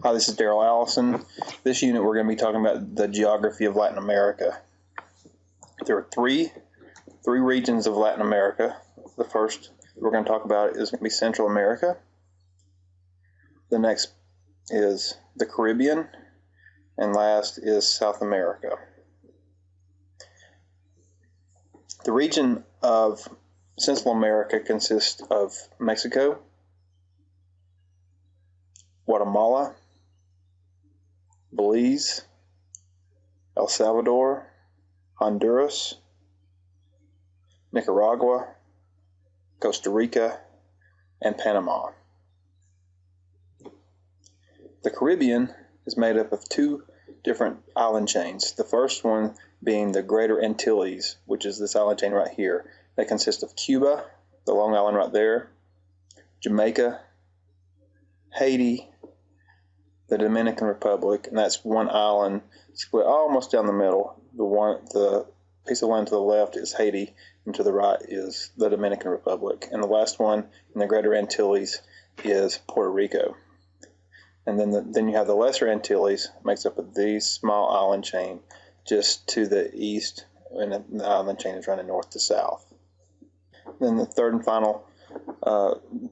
Hi, this is Daryl Allison. This unit we're going to be talking about the geography of Latin America. There are three regions of Latin America. The first we're going to talk about is going to be Central America. The next is the Caribbean, and last is South America. The region of Central America consists of Mexico, Guatemala, Belize, El Salvador, Honduras, Nicaragua, Costa Rica, and Panama. The Caribbean is made up of two different island chains. The first one being the Greater Antilles, which is this island chain right here. That consists of Cuba, the Long Island right there, Jamaica, Haiti, the Dominican Republic, and that's one island split almost down the middle. The piece of land to the left is Haiti, and to the right is the Dominican Republic. And the last one in the Greater Antilles is Puerto Rico. And then you have the Lesser Antilles, makes up of these small island chain just to the east, and the island chain is running north to south. Then the third and final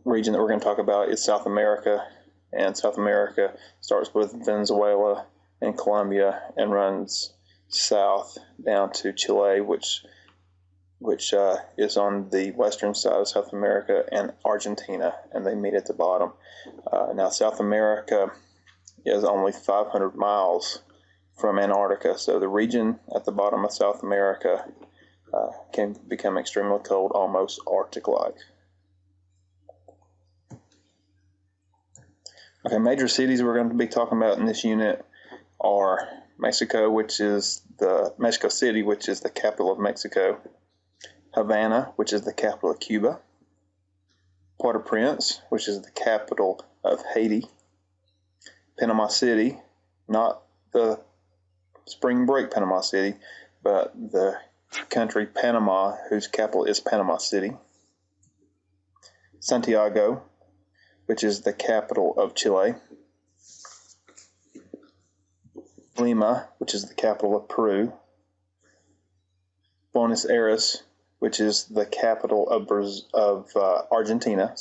region that we're going to talk about is South America. And South America starts with Venezuela and Colombia and runs south down to Chile, which is on the western side of South America, and Argentina, and they meet at the bottom. Now, South America is only 500 miles from Antarctica, so the region at the bottom of South America can become extremely cold, almost Arctic-like. Okay, major cities we're going to be talking about in this unit are Mexico, Mexico City, which is the capital of Mexico, Havana, which is the capital of Cuba, Port-au-Prince, which is the capital of Haiti, Panama City, not the spring break Panama City, but the country Panama, whose capital is Panama City, Santiago, which is the capital of Chile, Lima, which is the capital of Peru, Buenos Aires, which is the capital of Argentina,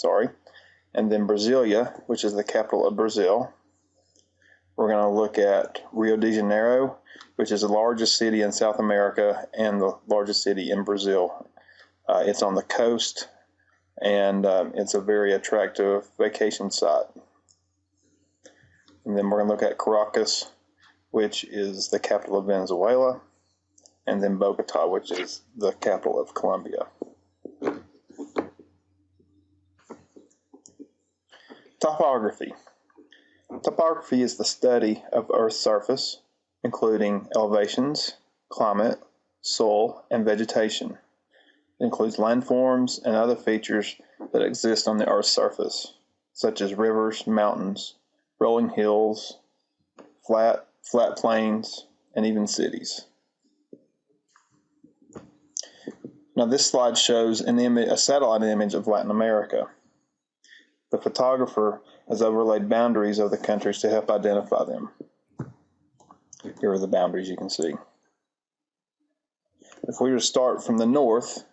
and then Brasilia, which is the capital of Brazil. We're going to look at Rio de Janeiro, which is the largest city in South America and the largest city in Brazil. It's on the coast, and it's a very attractive vacation site. And then we're going to look at Caracas, which is the capital of Venezuela, and then Bogota, which is the capital of Colombia. Topography. Topography is the study of Earth's surface, including elevations, climate, soil, and vegetation. It includes landforms and other features that exist on the Earth's surface, such as rivers, mountains, rolling hills, flat plains, and even cities. Now, this slide shows a satellite image of Latin America. The photographer has overlaid boundaries of the countries to help identify them. Here are the boundaries you can see. If we were to start from the north,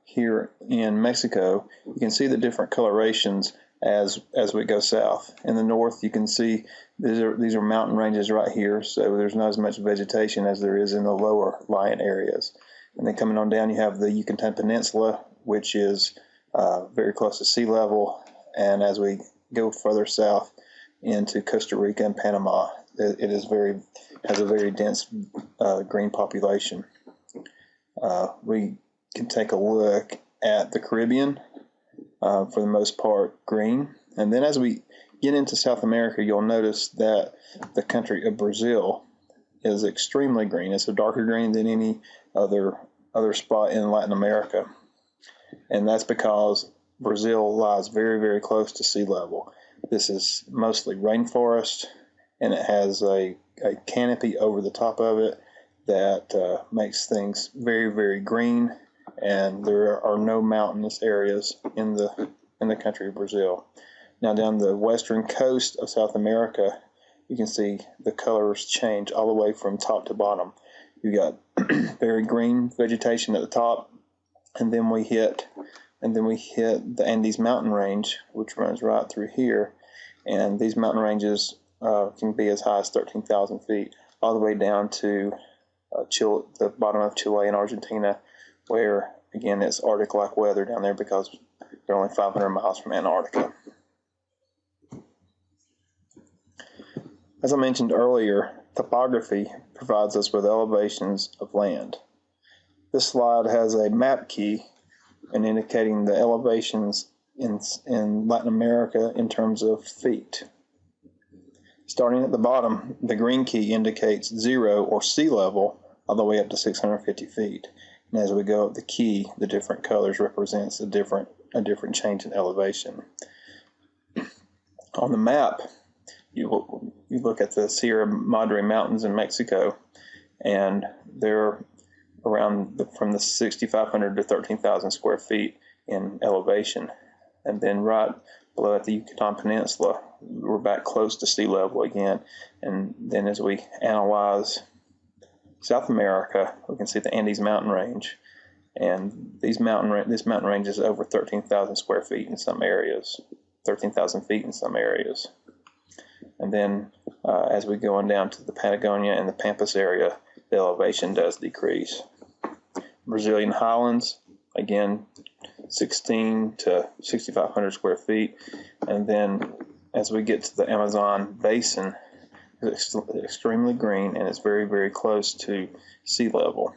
here in Mexico, you can see the different colorations as we go south. In the north, you can see these are mountain ranges right here, so there's not as much vegetation as there is in the lower lying areas. And then coming on down, you have the Yucatan Peninsula, which is very close to sea level. And as we go further south into Costa Rica and Panama, it has a very dense green population. We can take a look at the Caribbean, for the most part green. And then as we get into South America, you'll notice that the country of Brazil is extremely green. It's a darker green than any other spot in Latin America. And that's because Brazil lies very, very close to sea level. This is mostly rainforest, and it has a canopy over the top of it that makes things very, very green, and there are no mountainous areas in the country of Brazil. Now, down the western coast of South America, you can see the colors change all the way from top to bottom. You got very green vegetation at the top, and then we hit the Andes mountain range, which runs right through here. And these mountain ranges can be as high as 13,000 feet, all the way down to the bottom of Chile and Argentina, where again it's Arctic-like weather down there because they're only 500 miles from Antarctica. As I mentioned earlier, topography provides us with elevations of land. This slide has a map key and indicating the elevations in Latin America in terms of feet. Starting at the bottom, the green key indicates 0 or sea level all the way up to 650 feet. And as we go up the key, the different colors represents a different change in elevation. On the map, you look at the Sierra Madre Mountains in Mexico, and they're around from the 6,500 to 13,000 square feet in elevation. And then right below at the Yucatan Peninsula, we're back close to sea level again. And then as we analyze South America, we can see the Andes mountain range. And this mountain range is over 13,000 square feet in some areas, 13,000 feet in some areas. And then as we go on down to the Patagonia and the Pampas area, the elevation does decrease. Brazilian highlands, again, 16 to 6,500 square feet. And then as we get to the Amazon basin, it's extremely green and it's very, very close to sea level.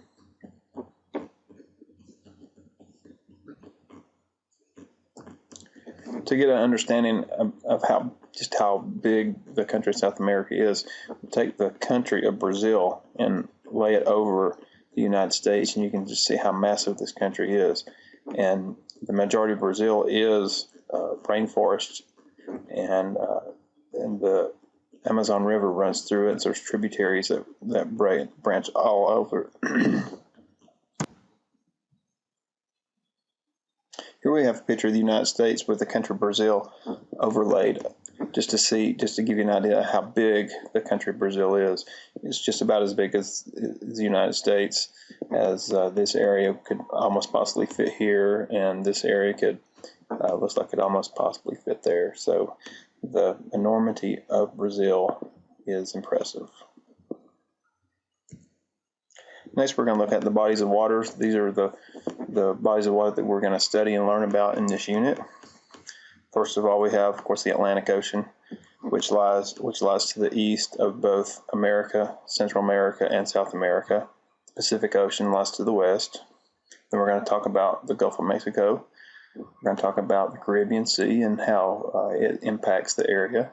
To get an understanding of how big the country of South America is, take the country of Brazil and lay it over the United States, and you can just see how massive this country is. And the majority of Brazil is rainforest, and the Amazon River runs through it. So there's tributaries that branch all over. Here we have a picture of the United States with the country of Brazil overlaid, just to give you an idea of how big the country of Brazil is. It's just about as big as the United States, as this area could almost possibly fit here, and this area looks like it almost possibly fit there. So the enormity of Brazil is impressive. Next, we're going to look at the bodies of waters. These are the bodies of water that we're going to study and learn about in this unit. First of all, we have, of course, the Atlantic Ocean, which lies to the east of both America, Central America, and South America. The Pacific Ocean lies to the west. Then we're going to talk about the Gulf of Mexico. We're going to talk about the Caribbean Sea and how it impacts the area.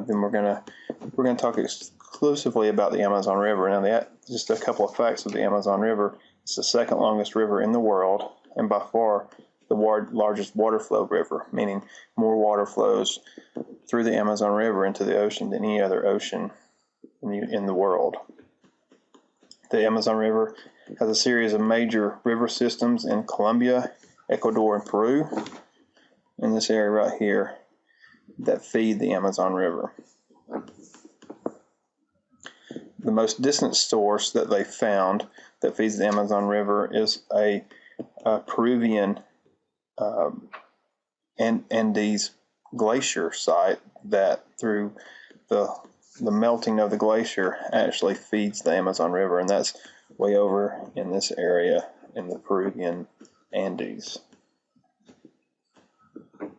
Then we're going to talk exclusively about the Amazon River. Now, just a couple of facts of the Amazon River. It's the second longest river in the world, and by far the largest water flow river, meaning more water flows through the Amazon River into the ocean than any other ocean in the world. The Amazon River has a series of major river systems in Colombia, Ecuador, and Peru, in this area right here, that feed the Amazon River. The most distant source that they found that feeds the Amazon River is a Peruvian Andes glacier site that, through the melting of the glacier, actually feeds the Amazon River, and that's way over in this area in the Peruvian Andes. A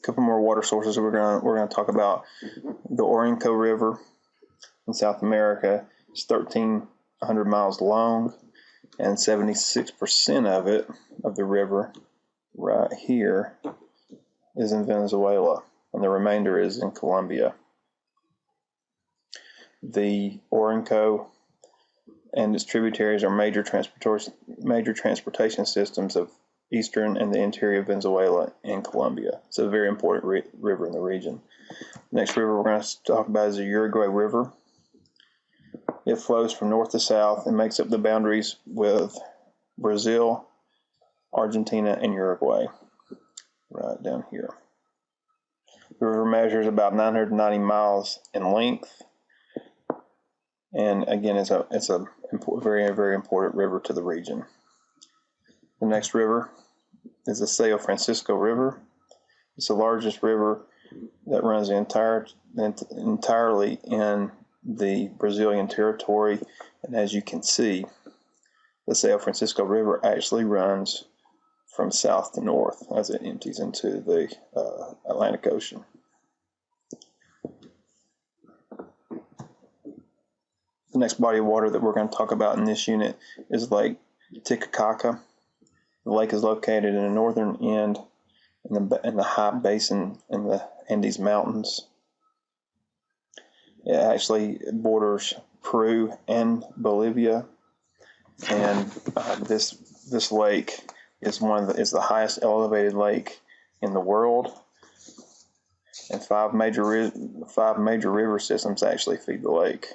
couple more water sources we're going to talk about. The Orinoco River in South America is 1,300 miles long, and 76% of the river right here is in Venezuela, and the remainder is in Colombia. The Orinoco and its tributaries are major transportation systems of eastern and the interior of Venezuela and Colombia. It's a very important river in the region. The next river we're going to talk about is the Uruguay River. It flows from north to south and makes up the boundaries with Brazil, Argentina, and Uruguay, right down here. The river measures about 990 miles in length, and again, it's a very, very important river to the region. The next river is the São Francisco River. It's the largest river that runs entirely in the Brazilian territory, and as you can see, the São Francisco River actually runs from south to north as it empties into the Atlantic Ocean. The next body of water that we're going to talk about in this unit is Lake Titicaca. The lake is located in the northern end in the high basin in the Andes Mountains. It actually borders Peru and Bolivia, and this lake is the highest elevated lake in the world, and five major river systems actually feed the lake.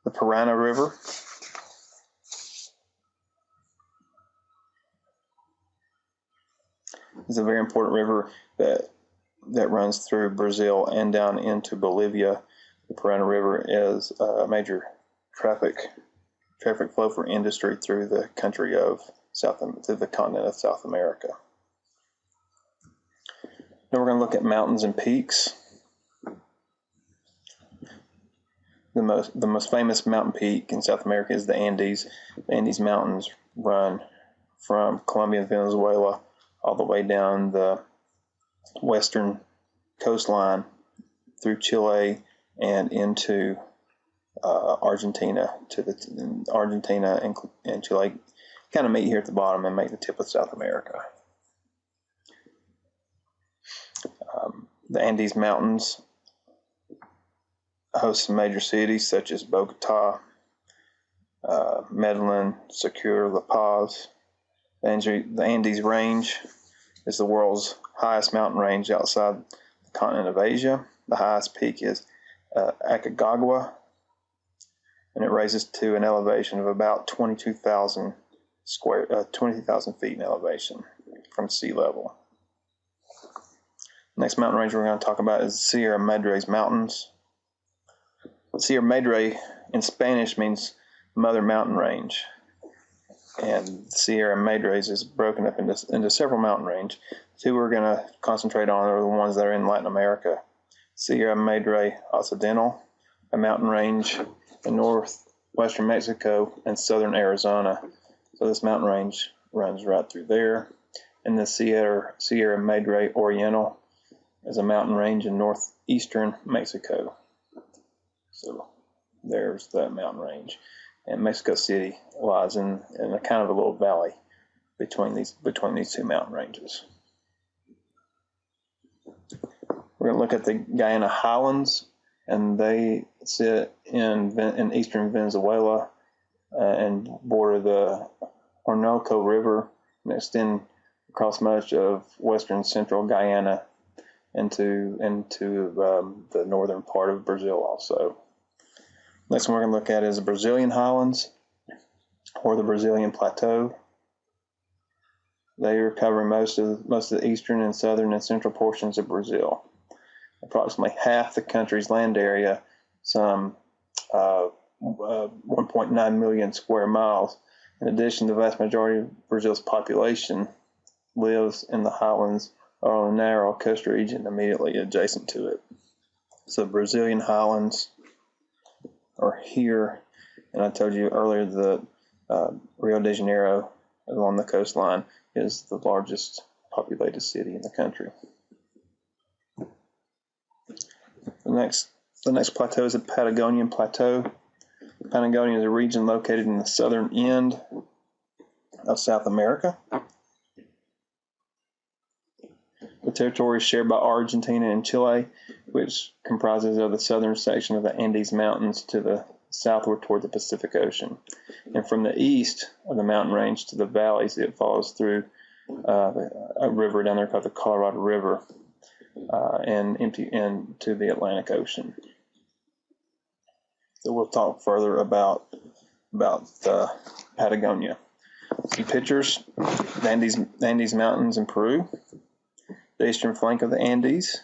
The Parana River is a very important river that runs through Brazil and down into Bolivia. The Parana River is a major traffic flow for industry through the country of through the continent of South America. Now we're going to look at mountains and peaks. The most famous mountain peak in South America is the Andes. The Andes Mountains run from Colombia and Venezuela all the way down the western coastline through Chile and into Argentina. Argentina and Chile kind of meet here at the bottom and make the tip of South America. The Andes Mountains host some major cities such as Bogota, Medellin, Secure, La Paz. The Andes Range is the world's highest mountain range outside the continent of Asia. The highest peak is Aconcagua, and it raises to an elevation of about 22,000 feet in elevation from sea level. Next mountain range we're going to talk about is Sierra Madre's mountains. Sierra Madre in Spanish means Mother Mountain Range, and Sierra Madres is broken up into several mountain ranges. Two we're going to concentrate on are the ones that are in Latin America. Sierra Madre Occidental, a mountain range in northwestern Mexico and southern Arizona. So this mountain range runs right through there. And the Sierra Madre Oriental is a mountain range in northeastern Mexico. So there's that mountain range. And Mexico City lies in a kind of a little valley between these two mountain ranges. We're going to look at the Guyana Highlands, and they sit in eastern Venezuela and border the Orinoco River and extend across much of western central Guyana into the northern part of Brazil also. Next one we're going to look at is the Brazilian Highlands, or the Brazilian Plateau. They are covering most of the eastern and southern and central portions of Brazil. Approximately half the country's land area, some 1.9 million square miles. In addition, the vast majority of Brazil's population lives in the highlands or in the narrow coast region immediately adjacent to it. So Brazilian Highlands are here, and I told you earlier that Rio de Janeiro along the coastline is the largest populated city in the country. The next plateau is the Patagonian Plateau. Patagonia is a region located in the southern end of South America. The territory is shared by Argentina and Chile, which comprises of the southern section of the Andes Mountains to the southward toward the Pacific Ocean. And from the east of the mountain range to the valleys, it follows through a river down there called the Colorado River and empty into the Atlantic Ocean. So we'll talk further about Patagonia. Some pictures, the Andes Mountains in Peru, the eastern flank of the Andes.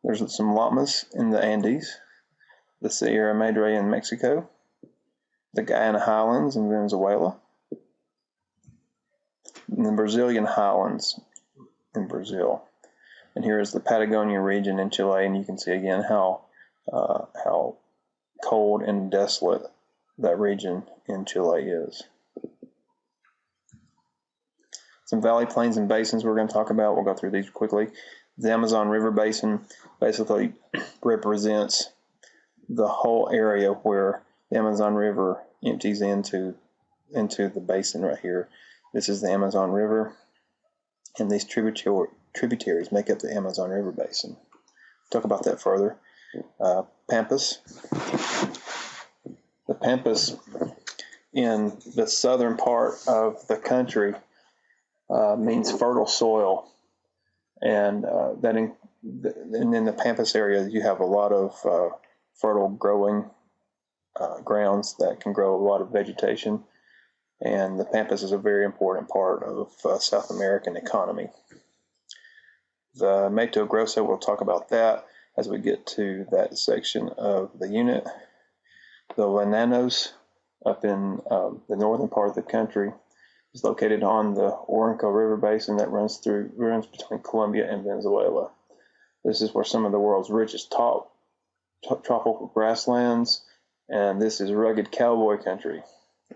There's some llamas in the Andes, the Sierra Madre in Mexico, the Guyana Highlands in Venezuela, and the Brazilian Highlands in Brazil. And here is the Patagonia region in Chile, and you can see again how cold and desolate that region in Chile is. Some valley, plains, and basins we're going to talk about. We'll go through these quickly. The Amazon River Basin basically represents the whole area where the Amazon River empties into the basin right here. This is the Amazon River, and these tributaries make up the Amazon River Basin. Talk about that further. Pampas. The Pampas in the southern part of the country means fertile soil, and in the Pampas area you have a lot of fertile growing grounds that can grow a lot of vegetation, and the Pampas is a very important part of South American economy. The Mato Grosso, we'll talk about that as we get to that section of the unit. The Llanos up in the northern part of the country is located on the Orinoco River Basin that runs between Colombia and Venezuela. This is where some of the world's richest tropical grasslands, and this is rugged cowboy country,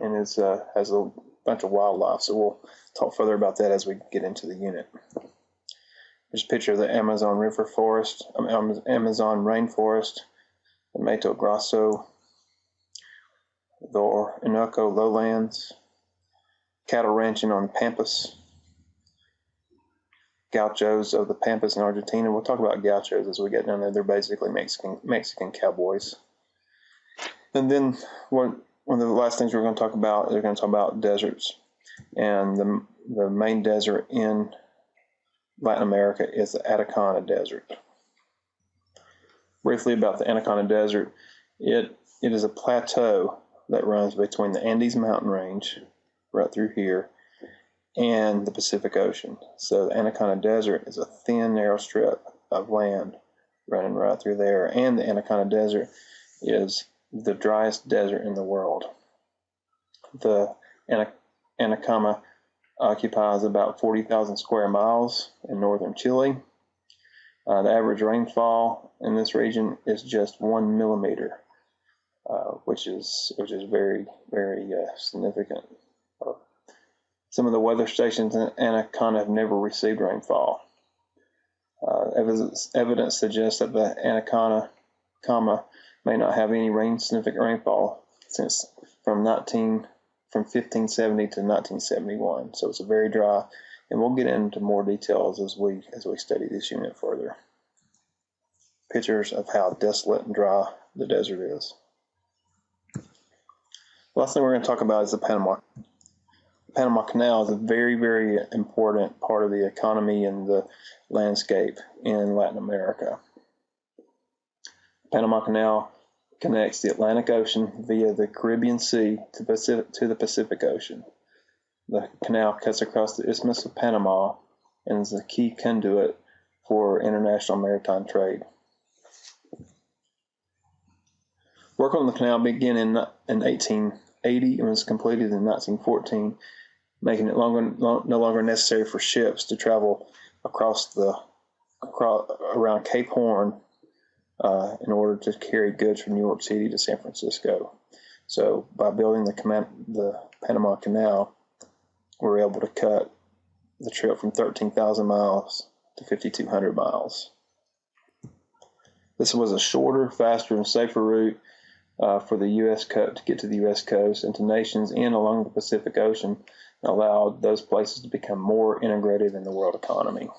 and it has a bunch of wildlife. So we'll talk further about that as we get into the unit. Here's a picture of the Amazon River forest, Amazon rainforest, the Mato Grosso, the Orinoco lowlands, cattle ranching on the Pampas, gauchos of the Pampas in Argentina. We'll talk about gauchos as we get down there. They're basically Mexican cowboys. And then one of the last things we're going to talk about is deserts. And the main desert in Latin America is the Atacama Desert. Briefly about the Atacama Desert, it is a plateau that runs between the Andes mountain range, right through here, and the Pacific Ocean. So the Atacama Desert is a thin, narrow strip of land running right through there, and the Atacama Desert is the driest desert in the world. The Atacama occupies about 40,000 square miles in northern Chile. The average rainfall in this region is just 1 millimeter, which is very, very significant. Some of the weather stations in Atacama have never received rainfall. Evidence suggests that the Atacama may not have any significant rainfall since from 1570 to 1971. So it's a very dry, and we'll get into more details as we study this unit further. Pictures of how desolate and dry the desert is. The last thing we're going to talk about is the Panama. The Panama Canal is a very, very important part of the economy and the landscape in Latin America. The Panama Canal connects the Atlantic Ocean via the Caribbean Sea to the Pacific Ocean. The canal cuts across the Isthmus of Panama and is a key conduit for international maritime trade. Work on the canal began in 1880 and was completed in 1914, making it no longer necessary for ships to travel around Cape Horn in order to carry goods from New York City to San Francisco. So by building the Panama Canal, we were able to cut the trip from 13,000 miles to 5,200 miles. This was a shorter, faster, and safer route for the U.S. coast to get to the U.S. coast and to nations in along the Pacific Ocean, and allowed those places to become more integrated in the world economy.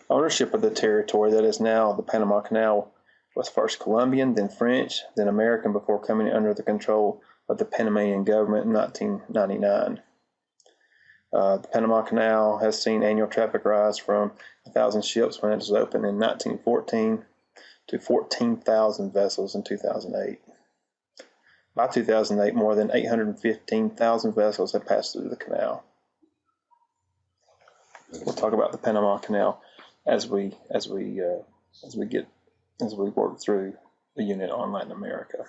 Ownership of the territory that is now the Panama Canal was first Colombian, then French, then American before coming under the control of the Panamanian government in 1999. The Panama Canal has seen annual traffic rise from 1,000 ships when it was opened in 1914 to 14,000 vessels in 2008. By 2008, more than 815,000 vessels had passed through the canal. We'll talk about the Panama Canal as we work through the unit on Latin America.